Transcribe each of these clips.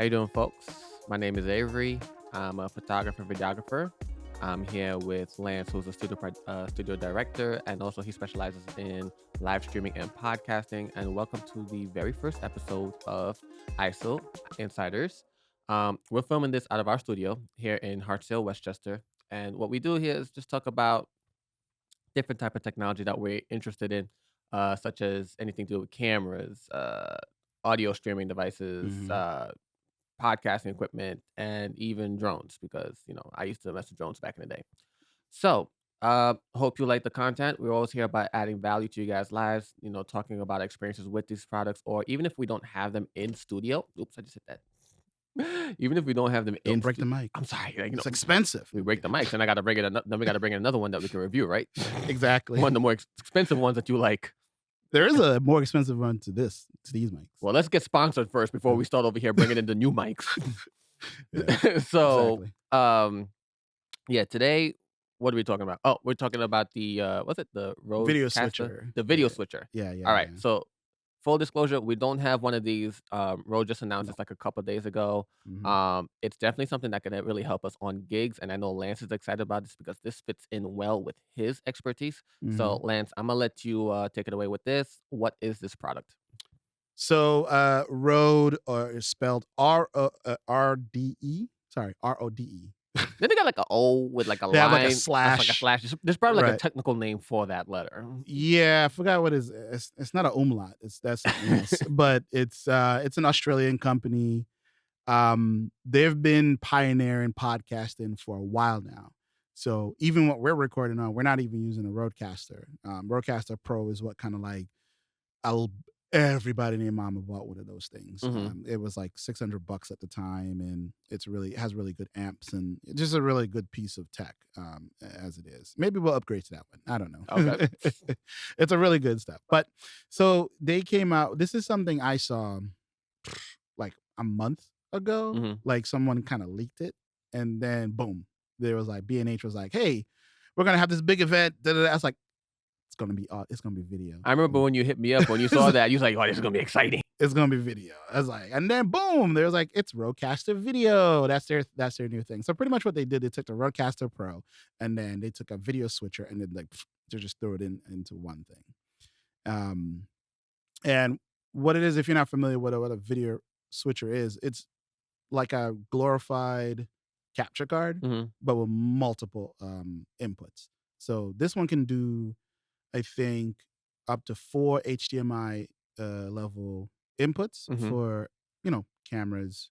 How you doing, folks? My name is Avery. I'm a photographer, videographer. I'm here with Lance, who's a studio director, and also he specializes in live streaming and podcasting. And welcome to the very first episode of ISO Insiders. We're filming this out of our studio here in Hartsdale, Westchester. And what we do here is just talk about different type of technology that we're interested in, such as anything to do with cameras, audio streaming devices, Mhm. podcasting equipment, and even drones because I used to mess with drones back in the day. So hope you like the content. We're always here about adding value to you guys' lives, talking about experiences with these products, or even if we don't have them in studio. Oops, I just hit that. Even if we don't have them Don't in break the mic. I'm sorry, It's expensive. we break the mics and I gotta bring it then we gotta bring in another one that we can review, right? Exactly. One of the more expensive ones that you like. There is a more expensive one to these mics. Well, let's get sponsored first before we start over here bringing in the new mics. Yeah, So, exactly. yeah, today, what are we talking about? Oh, we're talking about the what's it? The Video Rodecaster, switcher. the video Yeah. switcher. Yeah, yeah, All right. yeah. So, full disclosure, we don't have one of these. Rode just announced No. this like a couple days ago. Mhm. It's definitely something that can really help us on gigs, and I know Lance is excited about this because this fits in well with his expertise. So, Mhm. Lance, I'm gonna let you take it away with this. What is this product? So, Rode is spelled RODE. Sorry, RODE. Then they got like a O with like a They have like a line. That's like a slash. slash. There's probably like a Right. technical name for that letter. Yeah, I forgot what is it's not an umlaut. That's something else. But it's an Australian company. They've been pioneering podcasting for a while now. So even what we're recording on, we're not even using a Rodecaster. Rodecaster Pro is what kind of like I'll everybody named mama bought one of those things. Mhm. It was like $600 at the time, and it has really good amps and it's just a really good piece of tech as it is. Maybe we'll upgrade to that one. I don't Okay. know. It's a really good stuff. But so they came out. This is something I saw like a month ago. Mhm. Like someone kind of leaked it, and then boom, there was like B&H was like, "Hey, we're gonna have this big event." Da, da, da. I was like, it's gonna be video. I remember when you hit me up when you saw it's, that, you was like, "Oh, this is gonna be exciting." it's gonna be video. I was like, and then boom, there was like, it's Rodecaster Video. That's their new thing. So pretty much what they did, they took the Rodecaster Pro, and then they took a video switcher, and then like they just threw it into one thing. Um, and what it is, if you're not familiar with what a video switcher is, it's like a glorified capture card, Mhm. but with multiple inputs. So this one can do, I think, up to 4 HDMI level inputs Mhm. for cameras,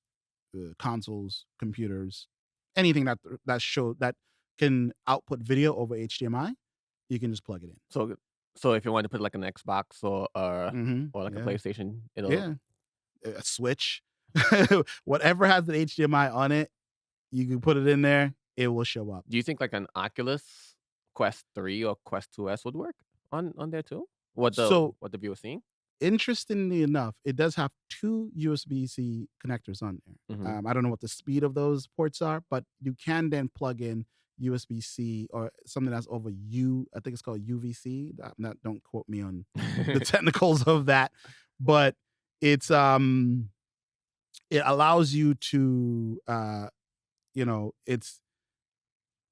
consoles, computers, anything that can output video over HDMI. You can just plug it in. So so if you wanted to put like an Xbox or like a Yeah, PlayStation, it'll yeah, a Switch, whatever has an HDMI on it, you can put it in there. It will show up. do you think like an Oculus Quest 3 or Quest 2S would work on there too? So What the viewer seeing? interestingly enough, it does have 2 USB-C connectors on there. Mhm. I don't know what the speed of those ports are, but you can then plug in USB-C or something that's over I think it's called UVC. Don't quote me on the technicals of that, but it's it allows you to it's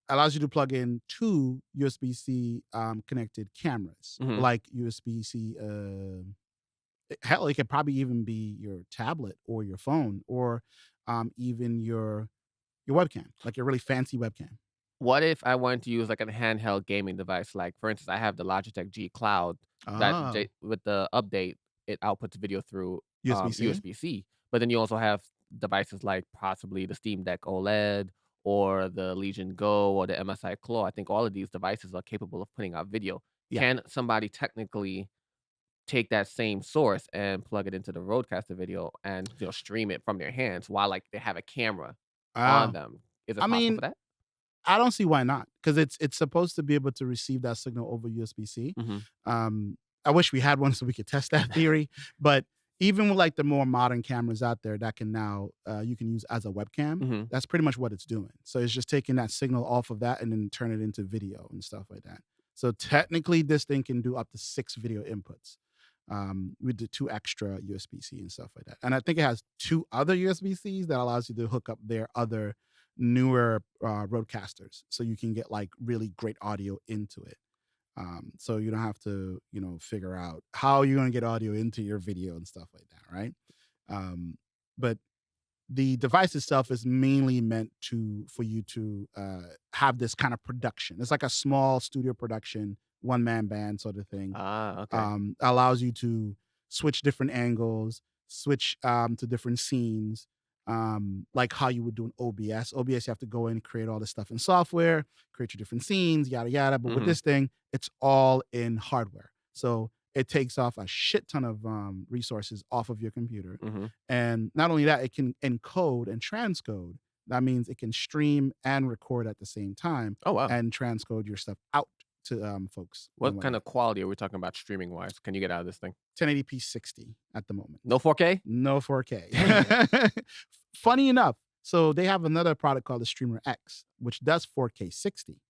allows you to plug in 2 USB-C connected cameras, Mhm. like USB-C hell, it could probably even be your tablet or your phone or even your webcam, like your really fancy webcam. What if I wanted to use like a handheld gaming device? Like for instance, I have the Logitech G Cloud Oh, with the update, it outputs video through USB-C? USB-C. But then you also have devices like possibly the Steam Deck OLED or the Legion Go or the MSI Claw. I think all of these devices are capable of putting out video. Yeah. Can somebody technically take that same source and plug it into the Rodecaster video and stream it from their hands while like they have a camera on Uh, them? Is it I possible for mean, that? I don't see why not, because it's supposed to be able to receive that signal over USB-C. Mhm. I wish we had one so we could test that theory, but even with like the more modern cameras out there that can now you can use as a webcam, Mhm. that's pretty much what it's doing. So it's just taking that signal off of that and then turn it into video and stuff like that. So technically, this thing can do up to 6 video inputs. with the 2 extra USB-C and stuff like that. And I think it has 2 other USB-Cs that allows you to hook up their other newer Rodecasters, so you can get like really great audio into it. So you don't have to, figure out how you're going to get audio into your video and stuff like that, right? But the device itself is mainly meant for you to have this kind of production. It's like a small studio production, one-man band sort of thing. Ah, okay. Allows you to switch different angles, switch to different scenes, like how you would do an OBS. OBS, you have to go in and create all this stuff in software, create your different scenes, yada yada. But with Mhm. this thing, it's all in hardware, so it takes off a shit ton of resources off of your computer. Mhm. And not only that, it can encode and transcode. That means it can stream and record at the same time Oh, wow. and transcode your stuff out to folks and What kind whatnot. of quality are we talking about streaming wise? Can you get out of this thing? 1080p 60 at the moment. No 4K? No Dang it. 4K. Funny enough, so they have another product called the Streamer X, which does 4K 60,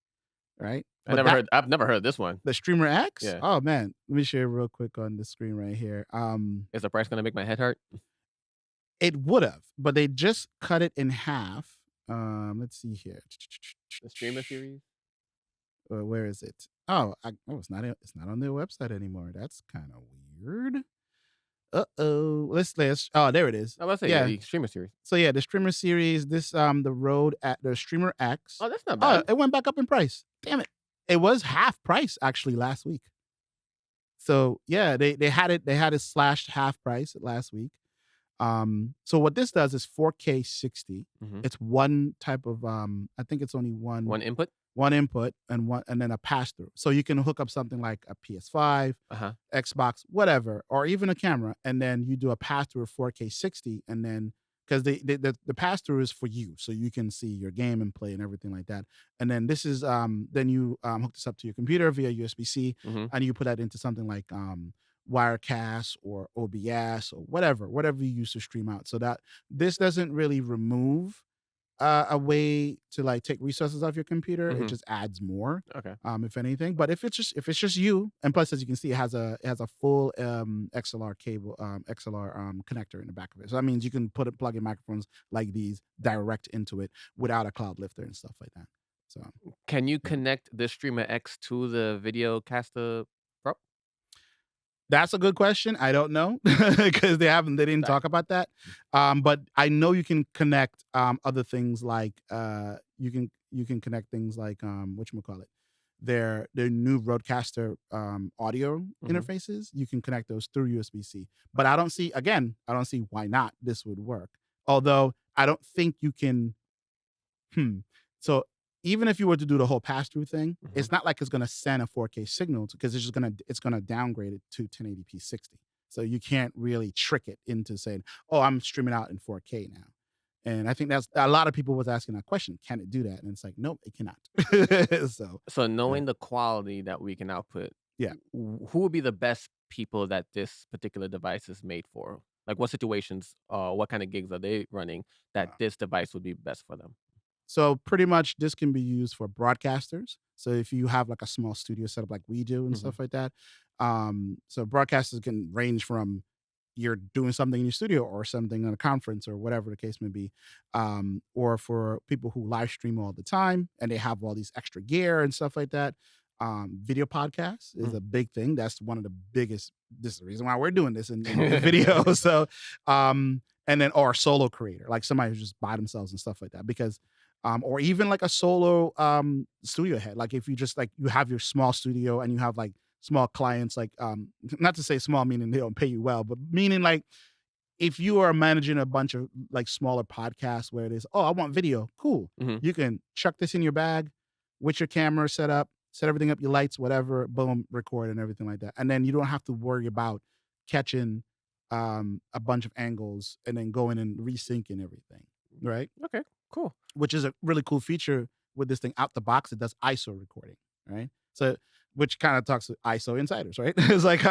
right? But I've never heard this one. the Streamer X, Yeah. oh man, let me share real quick on the screen right here. Is the price gonna make my head hurt? It would have, but they just cut it in half. Let's see here. The streamer series? Where is it? It's not. It's not on their website anymore. That's kind of weird. Uh-oh. Let's. Oh, there it is. I was say Yeah. the streamer series. So yeah, the streamer series. This the Streamer X. Oh, that's not Oh, bad. it went back up in price. Damn it! It was half price actually last week. So yeah, they had it slashed half price last week. So what this does is 4K 60. Mhm. It's one type of I think it's only One input? one input and then a pass through. So you can hook up something like a PS5, Uh-huh. Xbox, whatever, or even a camera, and then you do a pass through of 4K 60, and then because the pass through is for you, so you can see your game and play and everything like that. And then this is then you hook this up to your computer via USB-C, Mhm. and you put that into something like Wirecast or OBS or whatever you use to stream out. So that this doesn't really remove a way to like take resources off your computer. It Mhm. just adds more, Okay. if anything. But if it's just you, and plus as you can see, it has a full XLR cable, XLR connector in the back of it. So that means you can plug in microphones like these direct into it without a cloud lifter and stuff like that. So Can you Yeah. connect the streamer X to the Videocaster Pro? that's a good question. I don't know because they didn't That talk about that. But I know you can connect other things like you can connect things like whatchamacallit, their new Rodecaster audio Mhm. interfaces. You can connect those through USB-C. But I don't see why not this would work. Although I don't think you can. So even if you were to do the whole pass-through thing, Mhm. it's not like it's gonna send a 4K signal because it's gonna downgrade it to 1080p 60. So you can't really trick it into saying, "Oh, I'm streaming out in 4K now." And I think that's a lot of people was asking that question, can it do that? And it's like, nope, it cannot. So So yeah. knowing the quality that we can output, Yeah. who would be the best people that this particular device is made for? Like what situations, what kind of gigs are they running that Uh, this device would be best for them? So pretty much this can be used for broadcasters. So if you have like a small studio setup like we do and Mhm. stuff like that, so broadcasters can range from you're doing something in your studio or something in a conference or whatever the case may be, or for people who live stream all the time and they have all these extra gear and stuff like that. Video podcasts is a big thing. That's one of the biggest. This is the reason why we're doing this in video. So, and then or a solo creator, like somebody who's just by themselves and stuff like that, because or even like a solo studio head. Like if you just like you have your small studio and you have like small clients, like not to say small meaning they don't pay you well, but meaning like if you are managing a bunch of like smaller podcasts where it is, oh, I want video, cool. Mhm. You can chuck this in your bag with your camera set up, set everything up, your lights, whatever, boom, record and everything like that. And then you don't have to worry about catching a bunch of angles and then going and resyncing everything. Right. Okay, cool. Which is a really cool feature with this thing out the box. It does ISO recording, right? So, which kind of talks to ISO insiders, right? It's like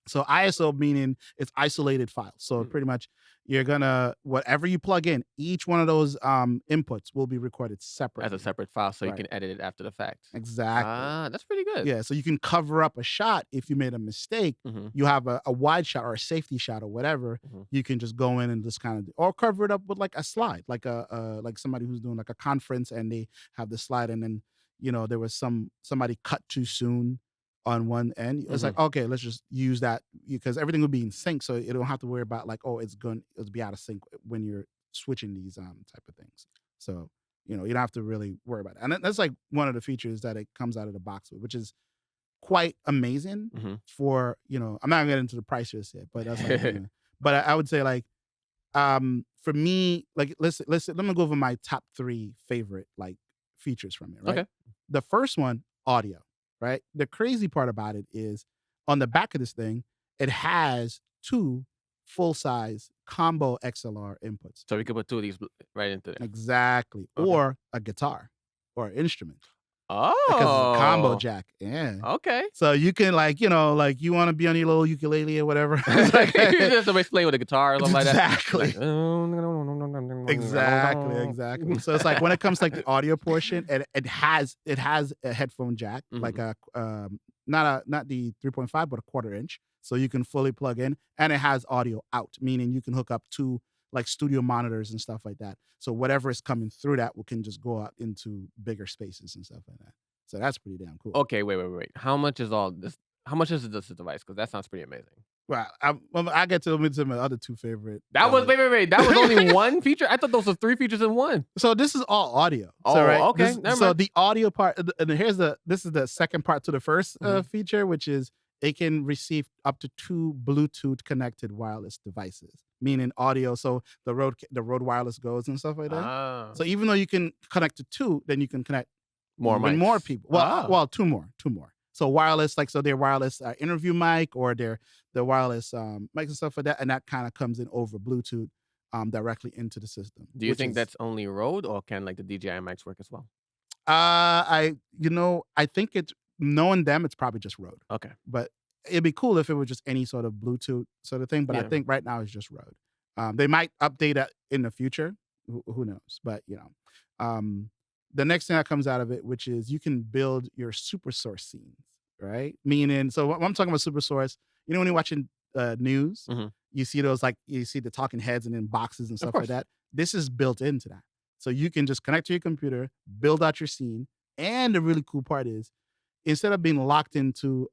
So ISO meaning it's isolated files. So Mm. pretty much you're gonna whatever you plug in, each one of those inputs will be recorded As a separately. separate file, so you Right. can edit it after the fact. Exactly. That's pretty good. Yeah. So you can cover up a shot if you made a mistake. Mhm, You have a wide shot or a safety shot or whatever. mhm. You can just go in and just kind of or cover it up with like a slide, like like somebody who's doing like a conference and they have the slide and then there was somebody cut too soon on one end. It's like Mhm. okay, let's just use that because everything will be in sync, so you don't have to worry about like it'll be out of sync when you're switching these type of things. So you don't have to really worry about it. And that's like one of the features that it comes out of the box with, which is quite amazing Mhm. for, I'm not gonna get into the price just yet, but that's like, but I would say like, for me, like let me go over my top 3 favorite like features from it, right? Okay. The first one, audio, right? The crazy part about it is on the back of this thing, it has 2 full-size combo XLR inputs. So we could put 2 of these right into there. Exactly. Okay. Or a guitar or an instrument because it's a combo Oh, jack. Yeah. okay. So you can like, like you want to be on your little ukulele or whatever. It's like, Just somebody playing with a guitar or something like that. exactly. Exactly. So it's like when it comes to like the audio portion, it has a headphone jack, like Mhm. not the 3.5, but a 1/4 inch. So you can fully plug in and it has audio out, meaning you can hook up to like studio monitors and stuff like that. So whatever is coming through that can just go out into bigger spaces and stuff like that. So that's pretty damn cool. Okay, wait. How much is all this? How much is this device? Because that sounds pretty amazing. Well, I get to my other 2 favorite. That was wait. That was only one feature? I thought those were 3 features in one. So this is all audio. Oh, So right. okay, never So mind. the audio part, and this is the second part to the first Mhm. feature, which is it can receive up to 2 Bluetooth connected wireless devices, meaning audio. So the Rode wireless goes and stuff like that. Ah, So even though you can connect to 2, then you can connect more even more mics. people. Well, Ah. well, 2 more, 2 more. So wireless, like so their wireless interview mic or their wireless mics and stuff like that, and that kind of comes in over Bluetooth directly into the system. Do you Which think is that's only Rode, or can like the DJI mics work as well? I think it's knowing them, it's probably just Rode, Okay. but it'd be cool if it was just any sort of Bluetooth sort of thing. But I Yeah. think right now it's just Rode. They might update that in the future. Who knows? But the next thing that comes out of it, which is you can build your super source scenes, right? Meaning, so when I'm talking about super source, when you're watching news, Mhm. you see those like you see the talking heads and then boxes and Of stuff like course. that. This is built into that. So you can just connect to your computer, build out your scene. And the really cool part is instead of being locked into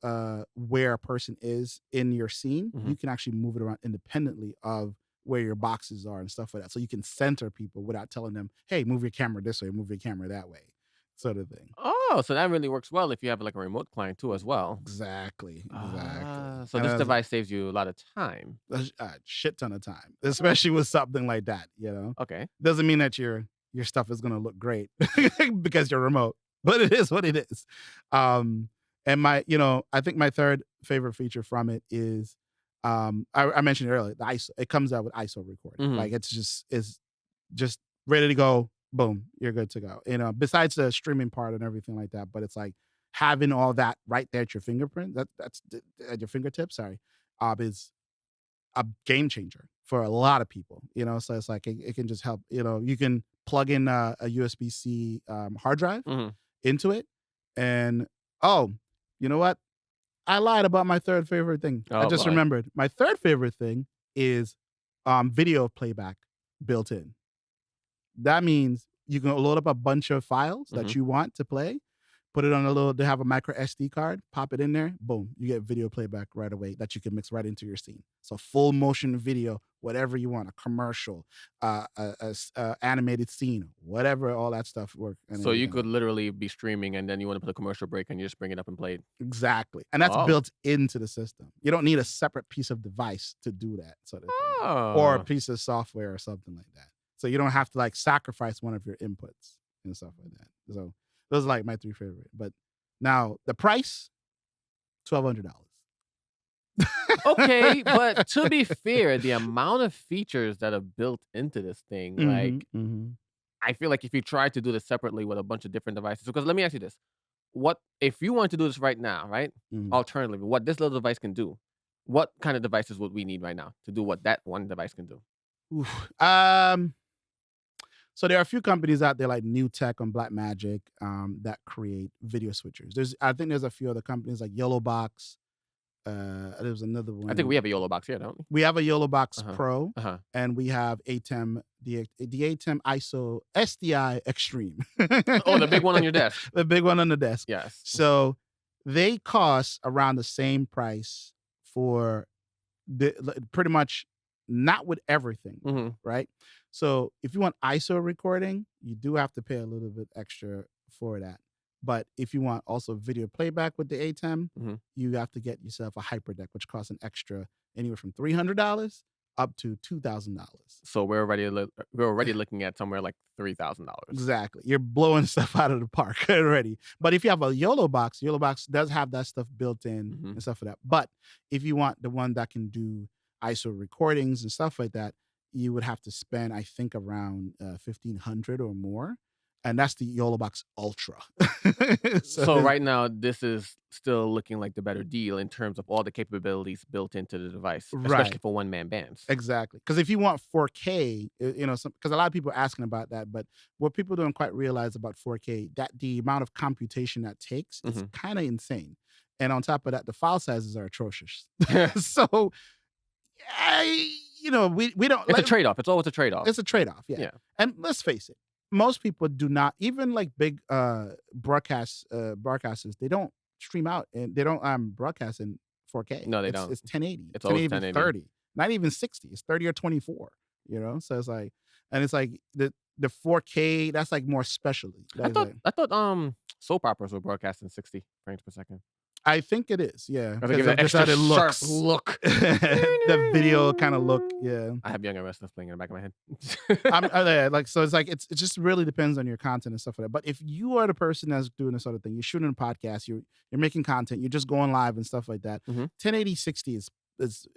where a person is in your scene, Mhm. you can actually move it around independently of where your boxes are and stuff like that. So you can center people without telling them, hey, move your camera this way, move your camera that way, sort of thing. Oh, so that really works well if you have like a remote client too as well. Exactly. Exactly. So And this as device saves you a lot of time. a shit ton of time, especially with something like that. Okay. Doesn't mean that your stuff is gonna look great because you're remote, but it is what it is. And I think my third favorite feature from it is, I mentioned it earlier, the ISO. It comes out with ISO recording. Mhm. Like it's just ready to go. Boom, you're good to go. Besides the streaming part and everything like that, but it's like having all that right there at your fingerprint. At your fingertips. Sorry, is a game changer for a lot of people. So it's like it can just help. You can plug in a USB-C hard drive Mhm. into it, and oh, you know what? I lied about my third favorite thing. I Oh just boy. remembered. My third favorite thing is video playback built in. That means you can load up a bunch of files Mhm. that you want to play, put it on they have a micro SD card, pop it in there, boom, you get video playback right away that you can mix right into your scene. So full motion video, whatever you want, a commercial, animated scene, whatever, all that stuff work and So you everything could like that. literally be streaming and then you want to put a commercial break and you just bring it up and play it. Exactly. And that's Oh. built into the system. You don't need a separate piece of device to do that sort of thing. Or a Oh. piece of software or something like that. So you don't have to like sacrifice one of your inputs and stuff like that. So those are like my 3 favorite. But now the price, $1,200. Okay, but to be fair, the amount of features that are built into this thing, Mhm, like mhm. I feel like if you try to do this separately with a bunch of different devices, because let me ask you this. What if you want to do this right now, right? Mhm. Alternatively, what this little device can do, what kind of devices would we need right now to do what that one device can do? Oof. So there are a few companies out there like New Tech and Blackmagic that create video switchers. I think there's a few other companies like Yellowbox. There's another I think one. we have a YOLO box here, don't we? We have a Yellowbox Uh-huh. Pro, Uh-huh. and we have the ATEM ISO SDI Extreme. Oh, the big one on your desk. The big one on the desk. Yes. So they cost around the same price for pretty much, not with everything, Mm-hmm. right? So if you want ISO recording, you do have to pay a little bit extra for that. But if you want also video playback with the ATEM, Mhm. you have to get yourself a hyperdeck, which costs an extra anywhere from $300 up to $2,000. So we're already looking at somewhere like $3,000. Exactly. You're blowing stuff out of the park already. But if you have a YOLO box does have that stuff built in Mhm. and stuff for that. But if you want the one that can do ISO recordings and stuff like that, you would have to spend, I think, around $1,500 or more. And that's the YOLO Box Ultra. So right now, this is still looking like the better deal in terms of all the capabilities built into the device, especially Right. for one-man bands. Exactly. Because if you want 4K, because a lot of people are asking about that, but what people don't quite realize about 4K, that the amount of computation that takes is Mhm. kind of insane. And on top of that, the file sizes are atrocious. So, we don't. It's a trade-off. It's always a trade-off. It's a trade-off, yeah. Yeah. And let's face it, most people do not, even like big broadcasters, they don't stream out and they don't broadcast in 4K. No, they don't. It's 1080. It's always 1080 1080. 30. Not even 60. It's 30 or 24. So it's like, and it's like the 4K, that's like more specialty. I thought soap operas were broadcasting 60 frames per second. I think it is, yeah. Because they give it Because extra of how it sharp looks. look. The video kind of look, yeah. I have Young and Restless playing in the back of my head. So it's like it just really depends on your content and stuff like that. But if you are the person that's doing this sort of thing, you're shooting a podcast, you're making content, you're just going live and stuff like that. Mhm. 1080 60 is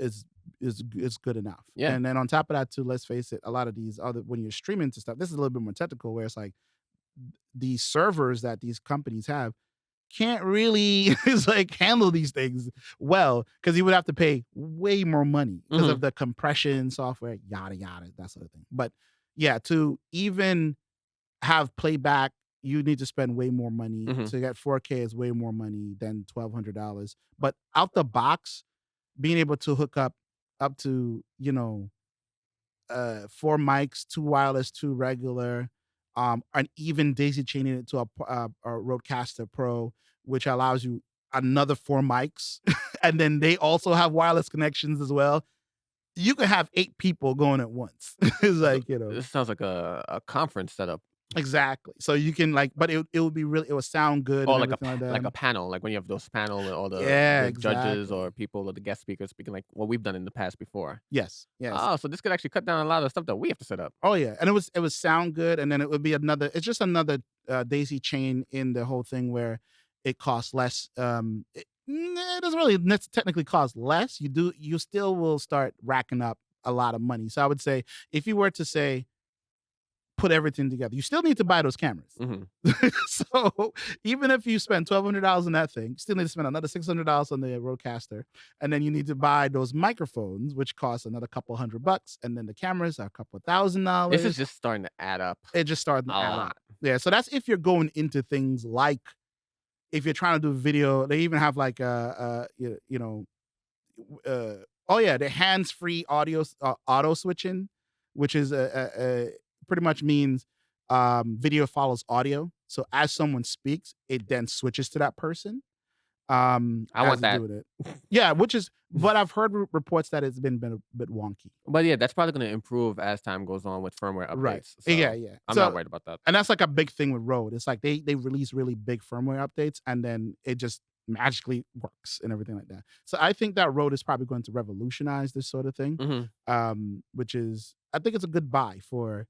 good enough. Yeah. And then on top of that too, let's face it, a lot of these other, when you're streaming to stuff, this is a little bit more technical, where it's like the servers that these companies have can't really handle these things well, because you would have to pay way more money because of the compression software, yada yada, that sort of thing. But yeah, to even have playback, you need to spend way more money. To get 4K is way more money than $1,200. But out the box, being able to hook up to 4 mics, 2 wireless, 2 regular, and even daisy chaining it to a Rodecaster Pro, which allows you another 4 mics, and then they also have wireless connections as well. You can have 8 people going at once. It's like, This sounds like a conference setup. Exactly. So you can but it would be really, it would sound good. Or and like everything a panel, like when you have those panel with all the judges exactly. or people or the guest speakers speaking, like what we've done in the past before. Yes. Oh, so this could actually cut down a lot of stuff that we have to set up. Oh yeah, and it would sound good, and then it would be another. It's just another daisy chain in the whole thing where it costs less. It doesn't really technically cost less. You still will start racking up a lot of money. So I would say, if you were to say put everything together, you still need to buy those cameras. So even if you spend $1,200 on that thing, you still need to spend another $600 on the Rodecaster, and then you need to buy those microphones, which cost another couple $100, and then the cameras are a couple $1,000. This is just starting to add up. It just started to a add lot. up. Yeah, so that's if you're going into things like, if you're trying to do video, they even have like the hands-free audio auto switching, which is pretty much means video follows audio. So as someone speaks, it then switches to that person. I want that. Yeah, but I've heard reports that it's been a bit wonky. But yeah, that's probably going to improve as time goes on with firmware updates. Right. So Yeah. I'm not worried about that. And that's like a big thing with Rode. It's like they release really big firmware updates, and then it just magically works and everything like that. So I think that Rode is probably going to revolutionize this sort of thing, which is, I think it's a good buy for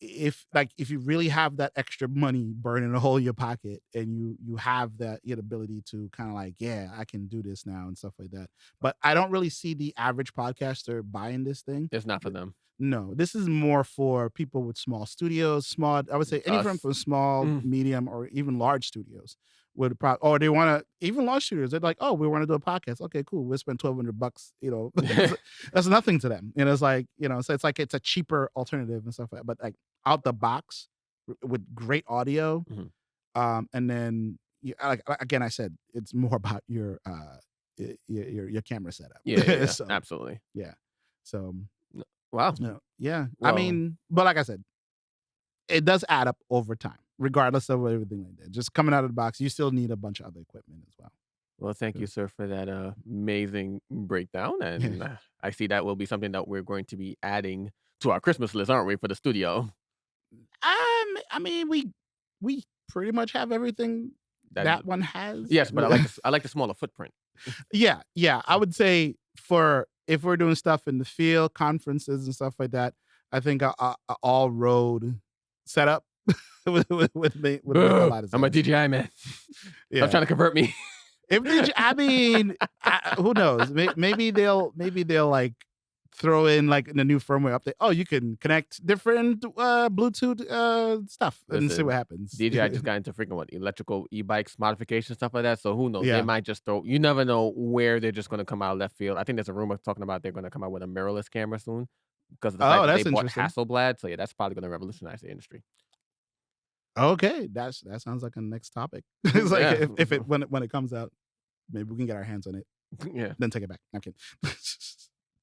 if you really have that extra money burning a hole in your pocket, and you have that ability to kind of like, yeah, I can do this now and stuff like that. But I don't really see the average podcaster buying this thing. It's not for them. No, this is more for people with small studios, I would say anything from small, medium, or even large studios, or they want to even launch studios. They're like, oh, we want to do a podcast. Okay, cool. We'll spend $1,200. That's nothing to them. It's like, so it's like it's a cheaper alternative and stuff like that. But like out the box with great audio, and then like again, I said it's more about your camera setup. Yeah, So, absolutely. Yeah. So wow. Yeah. Well, I mean, but like I said, it does add up over time, regardless of everything like that. Just coming out of the box, you still need a bunch of other equipment as well. Well, thank you, sir, for that amazing breakdown. And I see that will be something that we're going to be adding to our Christmas list, aren't we, for the studio? I mean, we pretty much have everything that one has. Yes, but I like the smaller footprint. Yeah. I would say if we're doing stuff in the field, conferences and stuff like that, I think a all road setup with a lot of I'm a DJI man. Yeah. I'm trying to convert me. I mean, who knows? Maybe they'll like throw in like the new firmware update. Oh, you can connect different Bluetooth stuff and see what happens. DJI just got into freaking electrical e-bikes modification stuff like that. So who knows? They might just throw. You never know where they're just going to come out of left field. I think there's a rumor talking about they're going to come out with a mirrorless camera soon because of the fact that they bought Hasselblad. So yeah, that's probably going to revolutionize the industry. Okay, that sounds like a next topic. It's like if it when it comes out, maybe we can get our hands on it. Yeah. Then take it back. I'm kidding.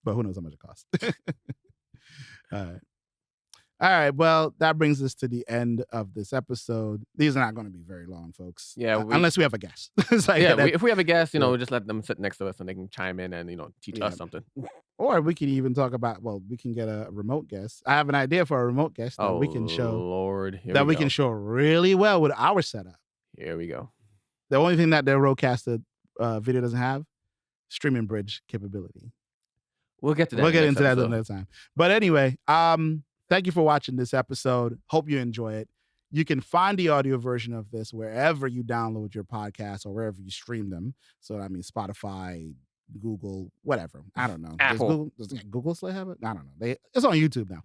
But who knows how much it costs. All right. Well, that brings us to the end of this episode. These are not going to be very long, folks. Yeah. Unless we have a guest. Like, if we have a guest, we'll just let them sit next to us and they can chime in and, teach us something. Or we can even talk about, we can get a remote guest. I have an idea for a remote guest that we can show. Lord. We can show really well with our setup. Here we go. The only thing that the Rodecaster video doesn't have, streaming bridge capability. We'll get to that. We'll get into that another time. But anyway, thank you for watching this episode. Hope you enjoy it. You can find the audio version of this wherever you download your podcasts or wherever you stream them. So, I mean, Spotify, Google, whatever. I don't know. Apple. Does Google still have it? I don't know. It's on YouTube now.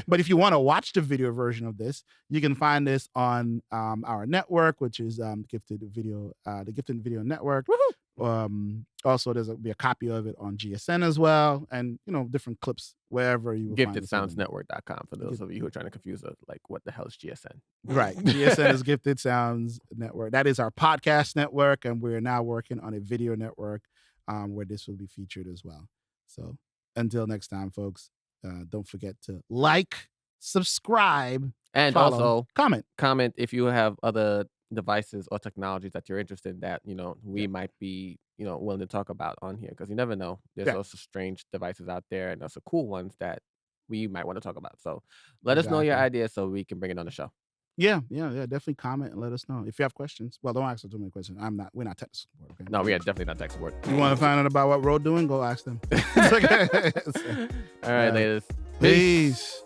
But if you want to watch the video version of this, you can find this on our network, which is the Gifted Video Network. Woohoo! Also, there'll be a copy of it on GSN as well, and different clips wherever you will GiftedSoundsNetwork.com for those of you who are trying to confuse us, like what the hell is GSN? Right, GSN is Gifted Sounds Network. That is our podcast network, and we're now working on a video network where this will be featured as well. So until next time, folks, don't forget to like, subscribe, and follow, also comment if you have other devices or technologies that you're interested in that we might be willing to talk about on here, because you never know. There's also strange devices out there and there's some cool ones that we might want to talk about. So let us know your ideas so we can bring it on the show. Yeah. Definitely comment and let us know if you have questions. Well, don't ask us too many questions. We're not tech support. Okay? No, we are definitely not tech support. You want to find out about what Rode doing? Go ask them. All right, ladies. Peace.